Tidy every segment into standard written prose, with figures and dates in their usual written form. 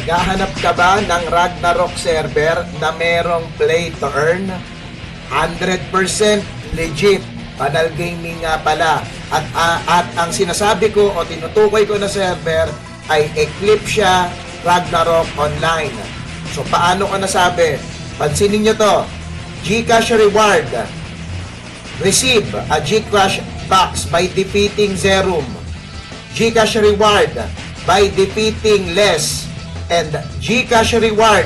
Naghahanap ka ba ng Ragnarok server na merong play to earn? 100% legit. Panal Gaming nga pala. At ang sinasabi ko o tinutukoy ko na server ay Eclipse Ragnarok Online. So paano ko nasabi? Pansinin nyo to. Gcash reward. Receive a Gcash box by defeating Zerum. Gcash reward by defeating Les. And Gcash reward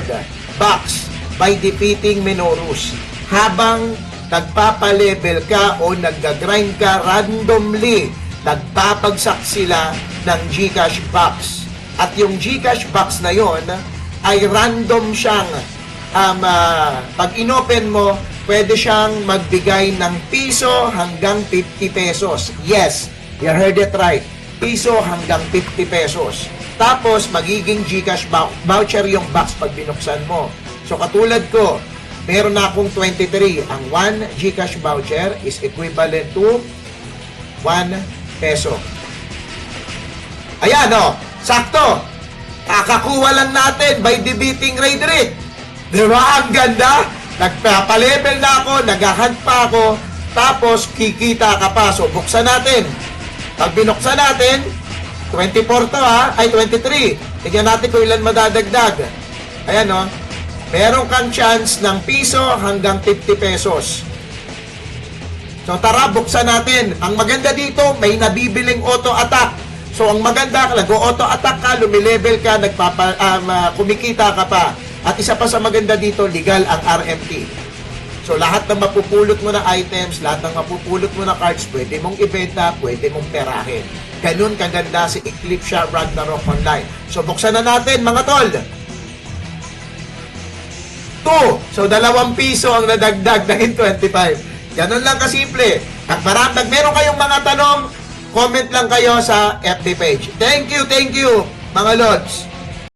box by defeating Menorus. Habang nagpapalevel ka o nagga-grind ka randomly, nagpapagsak sila ng Gcash box. At yung Gcash box na yon ay random siyang pag inopen mo, pwede siyang magbigay ng piso hanggang 50 pesos. Yes, you heard it right. Piso hanggang 50 pesos. Tapos, magiging Gcash voucher yung box pag binuksan mo. So, katulad ko, meron na akong 23. Ang 1 Gcash voucher is equivalent to 1 peso. Ayan, o. Sakto. Kakakuha lang natin by defeating Raid Rate. Di ba? Ang ganda. Nagpapalevel na ako, nag-hunt pa ako, tapos kikita ka pa. So, buksan natin. Pag binuksan natin, 24 to ha, ay 23. Tignan natin kung ilan madadagdag. Ayan o. Meron kang chance ng piso hanggang 50 pesos. So, tara, buksan natin. Ang maganda dito, may nabibiling auto-attack. So, ang maganda, nag-auto-attack ka, lumilevel ka, kumikita ka pa. At isa pa sa maganda dito, legal ang RMT. So, lahat ng mapupulot mo na items, lahat ng mapupulot mo na cards, pwede mong ibenta, pwede mong perahin. Ganun kaganda si Eclipse Ragnarok Online. So, buksan na natin, mga tol. 2. So, 2 piso ang nadagdag ng 25. Ganun lang kasimple. At meron kayong mga tanong, comment lang kayo sa FB page. Thank you, mga Lods.